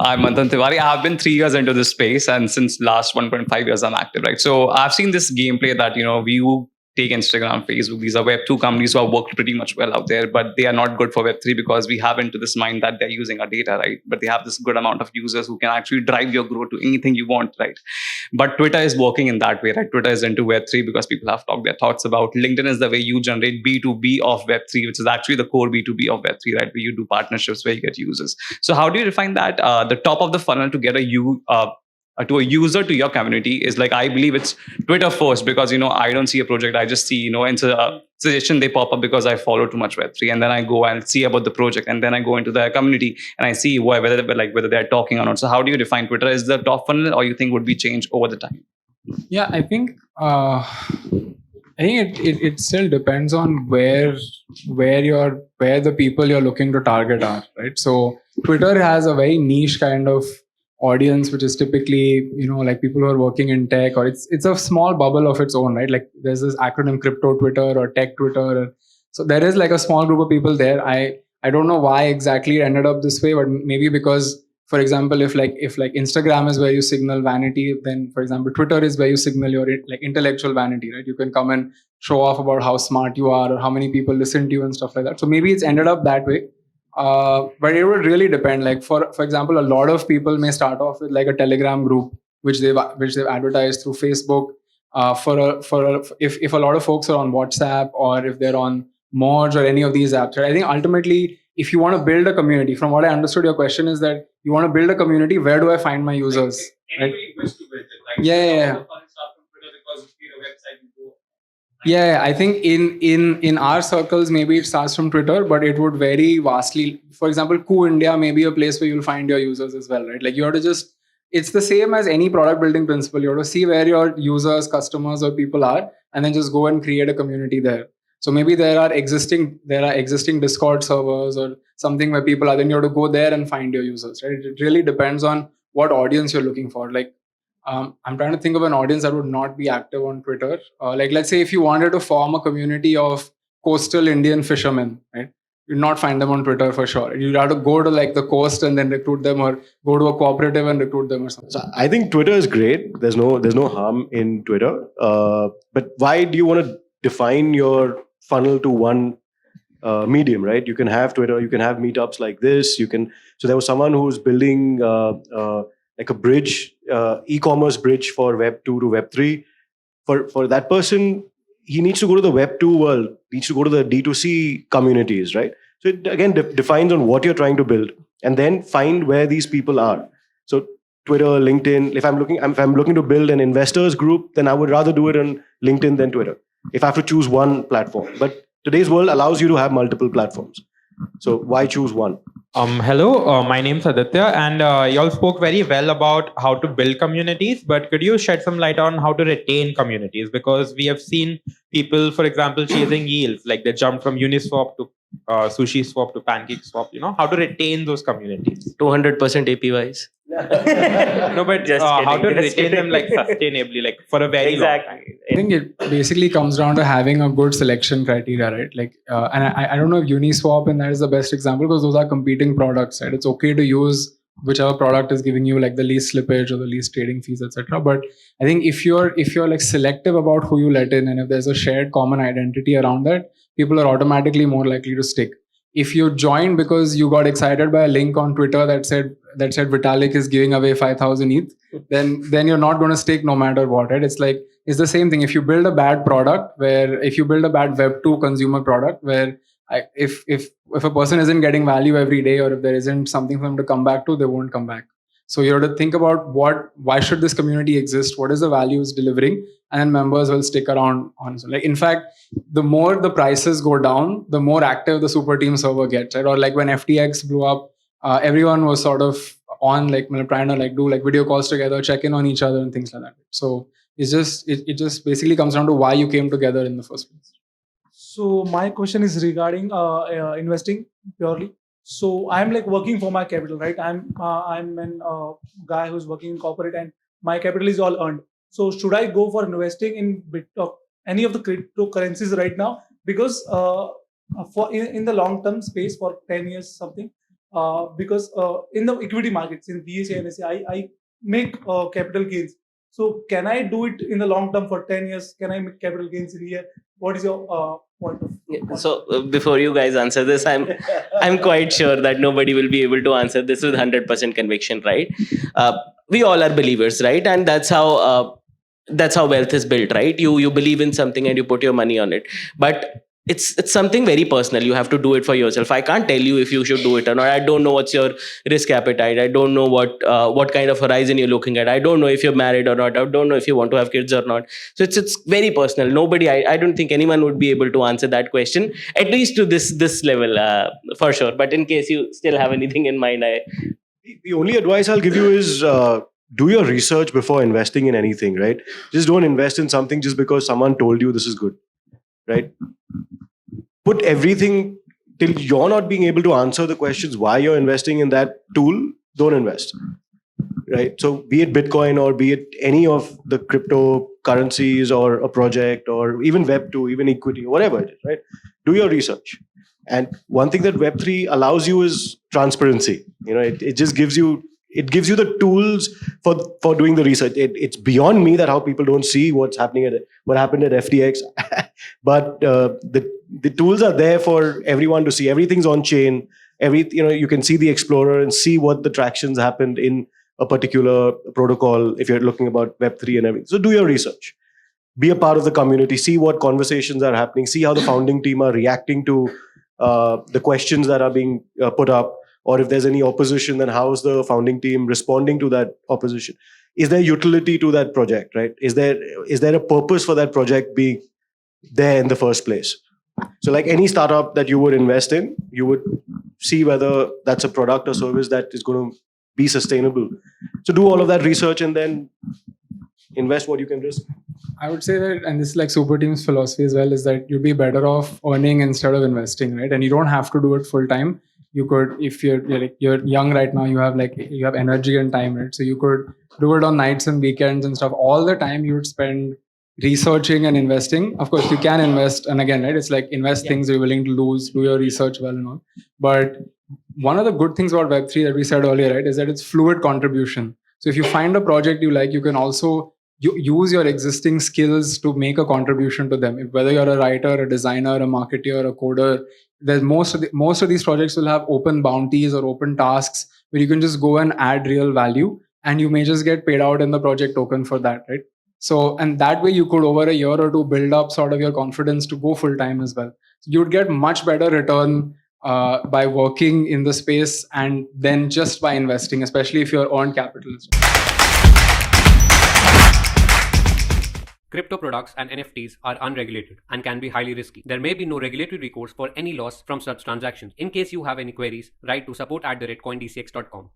I'm Manthan Tiwari. I've been 3 years into this space, and since last 1.5 years, I'm active, right? So I've seen this gameplay that, we take Instagram, Facebook, these are Web2 companies who have worked pretty much well out there, but they are not good for Web3 because we have into this mind that they're using our data, right? But they have this good amount of users who can actually drive your growth to anything you want, right? But Twitter is working in that way, right? Twitter is into Web3 because people have talked their thoughts about. LinkedIn is the way you generate B2B of Web3, which is actually the core B2B of Web3, right? Where you do partnerships where you get users. So how do you define that? The top of the funnel to get to a user to your community is like, I believe it's Twitter first, because I don't see a project, I just see it's a suggestion, they pop up because I follow too much Web3, and then I go and see about the project, and then I go into the community and I see whether they're talking or not. So how do you define Twitter as the top funnel, or you think would be changed over the time? Yeah, I think it still depends on where the people you're looking to target are, right? So Twitter has a very niche kind of audience, which is typically like people who are working in tech, or it's a small bubble of its own, right? Like there's this acronym crypto Twitter or tech Twitter, so there is like a small group of people there. I don't know why exactly it ended up this way, but maybe because, for example, if Instagram is where you signal vanity, then for example Twitter is where you signal your like intellectual vanity, right? You can come and show off about how smart you are or how many people listen to you and stuff like that. So maybe it's ended up that way. But it would really depend. Like for example, a lot of people may start off with like a Telegram group, which they've advertised through Facebook. If a lot of folks are on WhatsApp, or if they're on Merge or any of these apps, right? I think ultimately, if you want to build a community, from what I understood, your question is that you want to build a community. Where do I find my users? Right? Yeah. Yeah, I think in our circles, maybe it starts from Twitter, but it would vary vastly. For example, Ku India may be a place where you'll find your users as well, right? Like you have to it's the same as any product building principle. You have to see where your users, customers, or people are, and then just go and create a community there. So maybe there are existing Discord servers or something where people are. Then you have to go there and find your users, right? It really depends on what audience you're looking for. Like, I'm trying to think of an audience that would not be active on Twitter. Like, let's say if you wanted to form a community of coastal Indian fishermen, right? You'd not find them on Twitter for sure. You'd have to go to like the coast and then recruit them, or go to a cooperative and recruit them or something. So I think Twitter is great. There's no harm in Twitter. But why do you want to define your funnel to one medium, right? You can have Twitter, you can have meetups like this. So there was someone who was building like a bridge, e-commerce bridge for Web 2 to Web 3. For that person, he needs to go to the Web 2 world, needs to go to the D2C communities, right? So it again defines on what you're trying to build, and then find where these people are. So Twitter, LinkedIn. If I'm looking to build an investors group, then I would rather do it on LinkedIn than Twitter, if I have to choose one platform. But today's world allows you to have multiple platforms. So why choose one? Hello, my name's Aditya, and you all spoke very well about how to build communities, but could you shed some light on how to retain communities? Because we have seen people, for example, chasing yields, like they jumped from Uniswap to Sushi Swap to Pancake Swap, how to retain those communities. 200% APYs. No, but how to retain them like sustainably, like for a very long time. I think it basically comes down to having a good selection criteria, right? Like, and I don't know if Uniswap and that is the best example, because those are competing products, right? It's okay to use whichever product is giving you like the least slippage or the least trading fees, etc. But I think if you're like selective about who you let in, and if there's a shared common identity around that, people are automatically more likely to stick. If you joined because you got excited by a link on Twitter that said Vitalik is giving away 5,000 ETH, then you're not going to stick no matter what, right? It's the same thing. If you build a bad product, if you build a bad Web 2 consumer product, where if a person isn't getting value every day, or if there isn't something for them to come back to, they won't come back. So you have to think about why should this community exist? What is the value it's delivering? And then members will stick around on. Like, in fact, the more the prices go down, the more active the super team server gets, right? Or like when FTX blew up, everyone was sort of on like trying to like do like video calls together, check in on each other and things like that. So it just basically comes down to why you came together in the first place. So my question is regarding investing purely. So I'm like working for my capital, right? I'm a guy who's working in corporate, and my capital is all earned. So should I go for investing in any of the cryptocurrencies right now? Because in the long term space for 10 years something, because in the equity markets in BSE and NSE, I make capital gains. So can I do it in the long term for 10 years? Can I make capital gains in a year? What is your point of? So before you guys answer this, I'm quite sure that nobody will be able to answer this with 100% conviction, right? We all are believers, right? And that's how wealth is built, right? You believe in something and you put your money on it, but it's something very personal. You have to do it for yourself. I can't tell you if you should do it or not. I don't know what's your risk appetite. I don't know what kind of horizon you're looking at. I don't know if you're married or not. I don't know if you want to have kids or not. So it's very personal. Nobody, I don't think anyone would be able to answer that question, at least to this level, for sure. But in case you still have anything in mind, The only advice I'll give you is do your research before investing in anything, right? Just don't invest in something just because someone told you this is good, right? Put everything till you're not being able to answer the questions why you're investing in that tool, don't invest, right? So be it Bitcoin or be it any of the cryptocurrencies or a project or even Web2, even equity, whatever it is, right? Do your research. And one thing that Web3 allows you is transparency. It just gives you the tools for doing the research. It's beyond me that how people don't see what happened at FTX, but the tools are there for everyone to see. Everything's on chain. You can see the Explorer and see what the tractions happened in a particular protocol if you're looking about Web3 and everything. So do your research. Be a part of the community. See what conversations are happening. See how the founding team are reacting to the questions that are being put up, or if there's any opposition, then how's the founding team responding to that opposition? Is there utility to that project, right? Is there a purpose for that project being there in the first place? So like any startup that you would invest in, you would see whether that's a product or service that is going to be sustainable. So do all of that research and then invest what you can risk. I would say that, and this is like Super Team's philosophy as well, is that you'd be better off earning instead of investing, right? And you don't have to do it full time. You could, if you're young right now, you have energy and time, right? So you could do it on nights and weekends and stuff. All the time you would spend researching and investing. Of course, you can invest, and again, right? It's like invest things you're willing to lose, do your research well and all. But one of the good things about Web3 that we said earlier, right, is that it's fluid contribution. So if you find a project you like, you can also use your existing skills to make a contribution to them. Whether you're a writer, a designer, a marketer, a coder, there's most of these projects will have open bounties or open tasks where you can just go and add real value, and you may just get paid out in the project token for that, right? So, and that way you could over a year or two build up sort of your confidence to go full time as well. So you'd get much better return by working in the space and then just by investing, especially if you're earned capital as well. Crypto products and NFTs are unregulated and can be highly risky. There may be no regulatory recourse for any loss from such transactions. In case you have any queries, write to support@coindcx.com.